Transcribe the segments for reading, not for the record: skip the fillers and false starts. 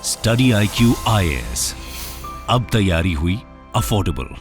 Study IQ IAS, अब तैयारी हुई अफोर्डेबल।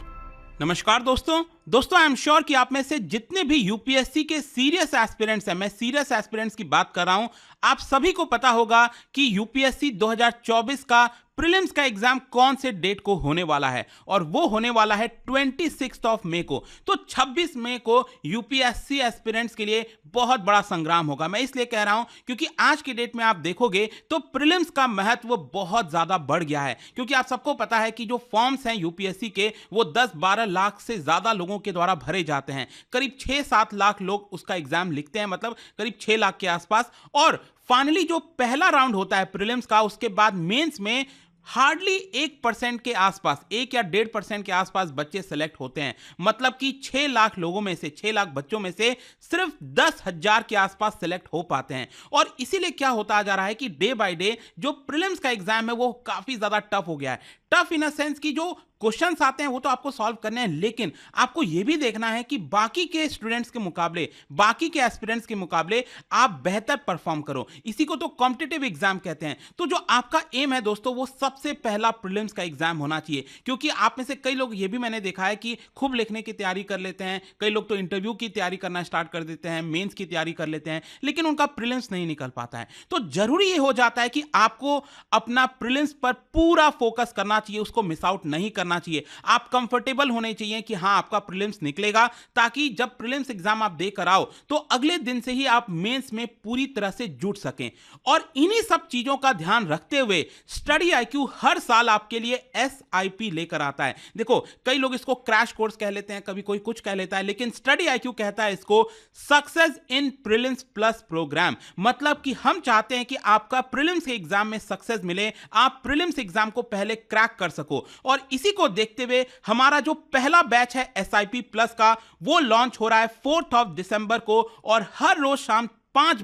नमस्कार दोस्तों आई एम श्योर कि आप में से जितने भी यूपीएससी के सीरियस एस्पिरेंट्स हैं, मैं सीरियस एस्पिरेंट्स की बात कर रहा हूं, आप सभी को पता होगा कि यूपीएससी 2024 का प्रीलिम्स का एग्जाम कौन से डेट को होने वाला है, और वो होने वाला है 26 मई को। तो 26 मई को यूपीएससी एस्पिरेंट्स के लिए बहुत बड़ा संग्राम होगा। मैं इसलिए कह रहा हूं क्योंकि आज की डेट में आप देखोगे तो प्रीलिम्स का महत्व बहुत ज्यादा बढ़ गया है, क्योंकि आप सबको पता है कि जो फॉर्म्स हैं यूपीएससी के वो 10-12 लाख से ज्यादा लोगों के द्वारा भरे जाते हैं। करीब 6-7 लाख लोग उसका एग्जाम लिखते हैं, मतलब करीब 6 लाख के आसपास। और फाइनली जो पहला राउंड होता है प्रीलिम्स का, उसके बाद मेंस में हार्डली 1% के आसपास, 1 या 1.5% के आसपास बच्चे सेलेक्ट होते हैं। मतलब कि 6 लाख लोगों में से, 6 लाख बच्चों में से सिर्फ 10,000 के आसपास सेलेक्ट हो पाते हैं। और इसीलिए क्या होता जा रहा है कि डे बाय डे जो प्रीलिम्स का एग्जाम है वो काफी ज्यादा टफ हो गया है। टफ इन अ सेंस कि जो क्वेश्चंस आते हैं वो तो आपको सॉल्व करने हैं, लेकिन आपको यह भी देखना है कि बाकी के स्टूडेंट्स के मुकाबले, बाकी के एस्पिरेंट्स के मुकाबले आप बेहतर परफॉर्म करो। इसी को तो कॉम्पिटिटिव एग्जाम कहते हैं। तो जो आपका एम है दोस्तों, वो सबसे पहला प्रीलिम्स का एग्जाम होना चाहिए। क्योंकि आप में से कई लोग ये भी मैंने देखा है कि खूब लिखने की तैयारी कर लेते हैं, कई लोग तो इंटरव्यू की तैयारी करना स्टार्ट कर देते हैं, मेंस की तैयारी कर लेते हैं, लेकिन उनका प्रीलिम्स नहीं निकल पाता है। तो जरूरी ये हो जाता है कि आपको अपना प्रीलिम्स पर पूरा फोकस करना चाहिए, उसको मिस आउट नहीं करना चाहिए। आप कंफर्टेबल होने चाहिए कि हां आपका प्रीलिम्स निकलेगा, ताकि जब प्रीलिम्स एग्जाम आप देकर आओ तो अगले दिन से ही आप मेंस में पूरी तरह से जुट सकें। और इन्हीं सब चीजों का ध्यान रखते हुए स्टडी IQ हर साल आपके लिए SIP लेकर आता है। देखो, कई लोग इसको क्रैश कोर्स कह लेते हैं, कभी कोई कुछ कह लेता है, लेकिन स्टडी IQ कहता है इसको success in prelims plus programme. मतलब कि हम चाहते हैं कि आपका प्रीलिम्स के एग्जाम में सक्सेस मिले, आप प्रीलिम्स एग्जाम को पहले क्रैक कर सको। और इसी को देखते हुए हमारा जो पहला बैच है SIP प्लस का, वो लॉन्च हो रहा है 4 दिसंबर को, और हर रोज शाम 5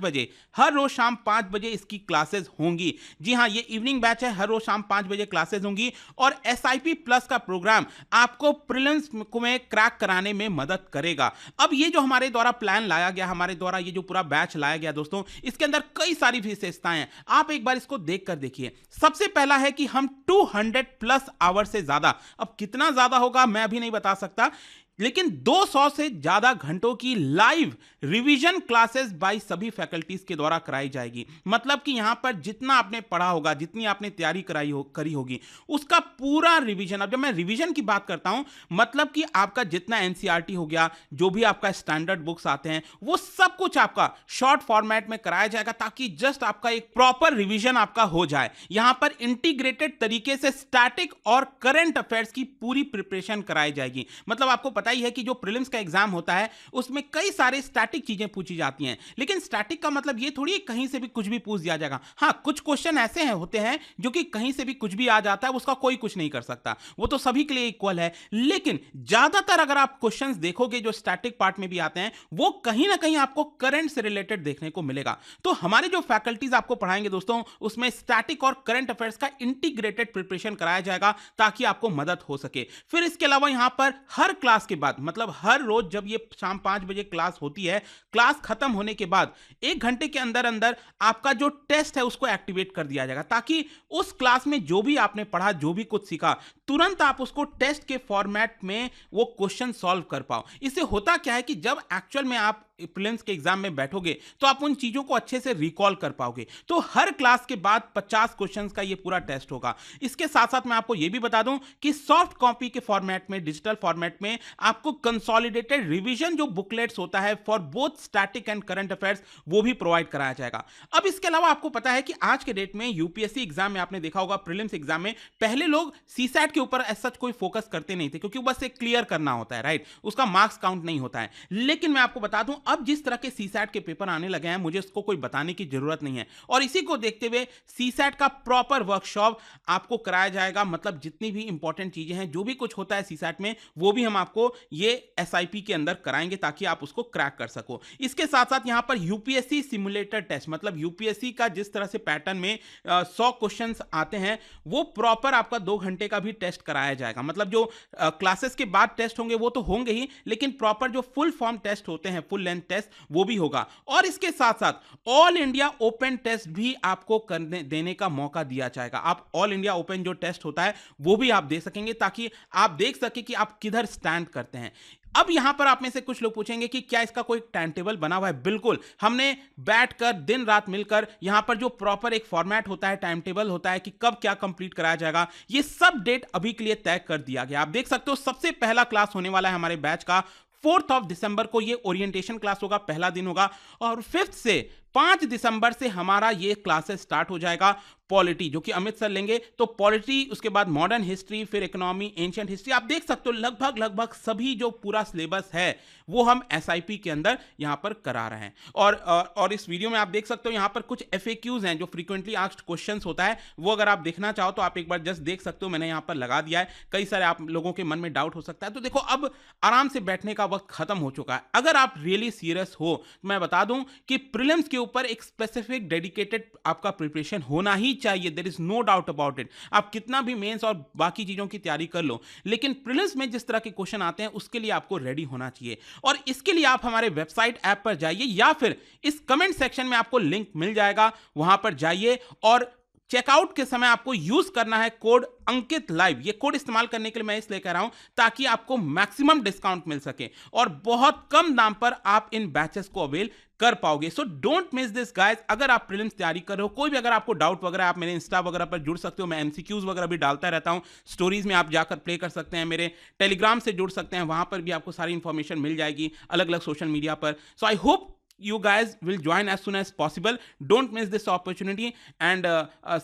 बजे इसकी क्लासेस होंगी। जी हां, ये इवनिंग बैच है, हर रोज शाम 5 बजे क्लासेस होंगी। और SIP प्लस का प्रोग्राम आपको प्रीलिम्स में क्रैक कराने में मदद करेगा। अब ये जो हमारे द्वारा प्लान लाया गया, हमारे द्वारा ये जो पूरा बैच लाया गया दोस्तों, इसके अंदर कई सारी विशेषताएं हैं। आप एक बार इसको देख कर देखिए। सबसे पहला है कि हम 200+ आवर से ज्यादा, अब कितना ज्यादा होगा मैं अभी नहीं बता सकता, लेकिन 200 से ज्यादा घंटों की लाइव रिवीजन क्लासेस बाय सभी फैकल्टीज के द्वारा कराई जाएगी। मतलब कि यहां पर जितना आपने पढ़ा होगा, जितनी आपने तैयारी करी होगी, उसका पूरा रिवीजन। अब जब मैं रिवीजन की बात करता हूं, मतलब कि आपका जितना NCERT हो गया, जो भी आपका स्टैंडर्ड बुक्स आते हैं, वो सब कुछ आपका शॉर्ट फॉर्मेट में कराया जाएगा, ताकि जस्ट आपका एक प्रॉपर रिवीजन आपका हो जाए। यहां पर इंटीग्रेटेड तरीके से स्टैटिक और करंट अफेयर्स की पूरी प्रिपरेशन कराई जाएगी। मतलब आपको पता ही है कि जो प्रीलिम्स का एग्जाम होता है उसमें कई सारे स्टैटिक चीजें पूछी जाती हैं, लेकिन स्टैटिक का मतलब ये थोड़ी कहीं से भी कुछ भी पूछ दिया जाएगा। हां, कुछ क्वेश्चन ऐसे होते हैं जो कि कहीं से भी कुछ भी आ जाता है, उसका कोई कुछ नहीं कर सकता, वो तो सभी के लिए इक्वल है। लेकिन ज्यादातर अगर आप क्वेश्चंस देखोगे जो स्टैटिक पार्ट में भी आते हैं, वो कहीं ना कहीं आपको करंट से रिलेटेड देखने को मिलेगा। तो हमारे जो फैकल्टीज आपको पढ़ाएंगे दोस्तों, उसमें स्टैटिक और करंट अफेयर्स का इंटीग्रेटेड प्रिपरेशन कराया जाएगा, ताकि आपको मदद हो सके। फिर इसके अलावा यहां पर हर क्लास के बाद, मतलब हर रोज जब ये शाम 5 बजे क्लास होती है, क्लास खत्म होने के बाद 1 घंटे के अंदर अंदर आपका जो टेस्ट है उसको एक्टिवेट कर दिया जाएगा, ताकि उस क्लास में जो भी आपने पढ़ा, जो भी कुछ सीखा, तुरंत आप उसको टेस्ट के फॉर्मेट में वो क्वेश्चन सॉल्व कर पाओ। इससे होता क्या है कि जब एक्चुअल में आप प्रीलिम्स के एग्जाम में बैठोगे तो आप उन चीजों को अच्छे से रिकॉल कर पाओगे। तो हर क्लास के बाद 50 क्वेश्चंस का ये पूरा टेस्ट होगा। इसके साथ साथ मैं आपको ये भी बता दूं कि सॉफ्ट कॉपी के फॉर्मेट में, डिजिटल फॉर्मेट में आपको कंसोलिडेटेड रिवीजन जो बुकलेट्स होता है for both static and current affairs, वो भी प्रोवाइड कराया जाएगा। अब इसके अलावा आपको पता है कि आज के डेट में यूपीएससी एग्जाम में आपने देखा होगा, प्रीलिम्स एग्जाम में पहले लोग सीसैट के ऊपर सच कोई फोकस करते नहीं थे, क्योंकि बस एक क्लियर करना होता है, राइट, उसका मार्क्स काउंट नहीं होता है। लेकिन मैं आपको बता दूं, अब जिस तरह के सीसैट के पेपर आने लगे हैं, मुझे उसको कोई बताने की जरूरत नहीं है। और इसी को देखते हुए सीसैट का प्रॉपर वर्कशॉप आपको कराया जाएगा। मतलब जितनी भी इंपॉर्टेंट चीजें हैं, जो भी कुछ होता है सीसैट में, वो भी हम आपको ये SIP के अंदर कराएंगे, ताकि आप उसको क्रैक कर सको। इसके साथ साथ यहां पर यूपीएससी सिमुलेटर टेस्ट, मतलब यूपीएससी का जिस तरह से पैटर्न में 100 क्वेश्चंस आते हैं, वो प्रॉपर आपका 2 घंटे का भी टेस्ट कराया जाएगा। मतलब जो क्लासेस के बाद टेस्ट होंगे वो तो होंगे ही, लेकिन प्रॉपर जो फुल फॉर्म टेस्ट होते हैं, फुल लेंथ टेस्ट, वो भी होगा। और इसके साथ साथ ऑल इंडिया ओपन टेस्ट भी आपको करने देने का मौका दिया जाएगा। आप ऑल इंडिया ओपन जो टेस्ट होता है वो भी आप दे सकेंगे, ताकि आप देख सके कि आप किधर स्टैंड करते हैं। अब यहां पर आप में से कुछ लोग पूछेंगे कि क्या इसका कोई टाइम टेबल बना हुआ है? बिल्कुल, हमने बैठकर दिन रात मिलकर यहां पर जो प्रॉपर एक फॉर्मेट होता है, टाइम टेबल होता है कि कब क्या कंप्लीट कराया जाएगा, ये सब डेट अभी के लिए तय कर दिया गया। आप देख सकते हो सबसे पहला क्लास होने वाला है हमारे बैच का 4 दिसंबर को। ये ओरिएंटेशन क्लास होगा, पहला दिन होगा। और 5 से 5 दिसंबर से हमारा ये क्लासेस स्टार्ट हो जाएगा। पॉलिटी जो कि अमित सर लेंगे, तो पॉलिटी, उसके बाद मॉडर्न हिस्ट्री, फिर इकोनॉमी, एंशिएंट हिस्ट्री। आप देख सकते हो लगभग सभी जो पूरा सिलेबस है वो हम एसआईपी के अंदर यहां पर करा रहे हैं। और इस वीडियो में आप देख सकते हो यहां पर कुछ एफएक्यूज हैं जो फ्रीक्वेंटली आस्क्ड क्वेश्चंस होता है, वो अगर आप देखना चाहो तो आप एक बार जस्ट देख सकते हो। मैंने यहां पर लगा दिया है, कई सारे आप लोगों के मन में डाउट हो सकता है। तो देखो, अब आराम से बैठने का वक्त खत्म हो चुका है। अगर आप रियली सीरियस हो, मैं बता दूं कि प्रीलिम्स के ऊपर एक स्पेसिफिक डेडिकेटेड आपका प्रिपरेशन होना ही चाहिए। There is no doubt about it. आप कितना भी मेंस और बाकी चीजों की तैयारी कर लो, लेकिन प्रीलिम्स में जिस तरह के क्वेश्चन आते हैं उसके लिए आपको रेडी होना चाहिए। और इसके लिए आप हमारे वेबसाइट ऐप पर जाइए, या फिर इस कमेंट सेक्शन में आपको लिंक मिल जाएगा, वहां पर जाइए और चेकआउट के समय आपको यूज करना है कोड अंकित लाइव। ये कोड इस्तेमाल करने के लिए मैं इसलिए कह रहा हूं ताकि आपको मैक्सिमम डिस्काउंट मिल सके और बहुत कम दाम पर आप इन बैचेस को अवेल कर पाओगे। So don't miss this guys. अगर आप प्रीलिम्स तैयारी कर रहे हो, कोई भी अगर आपको डाउट वगैरह, आप मेरे इंस्टा वगैरह पर जुड़ सकते हो। मैं एमसीक्यूज वगैरह भी डालता रहता हूं, स्टोरीज में आप जाकर प्ले कर सकते हैं। मेरे टेलीग्राम से जुड़ सकते हैं, वहां पर भी आपको सारी इंफॉर्मेशन मिल जाएगी अलग अलग सोशल मीडिया पर। So I hope you guys will join as soon as possible. Don't miss this opportunity, and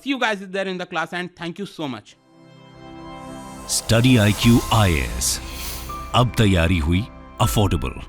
see you guys there in the class, and thank you so much. Study IQ IAS, अब तैयारी हुई affordable.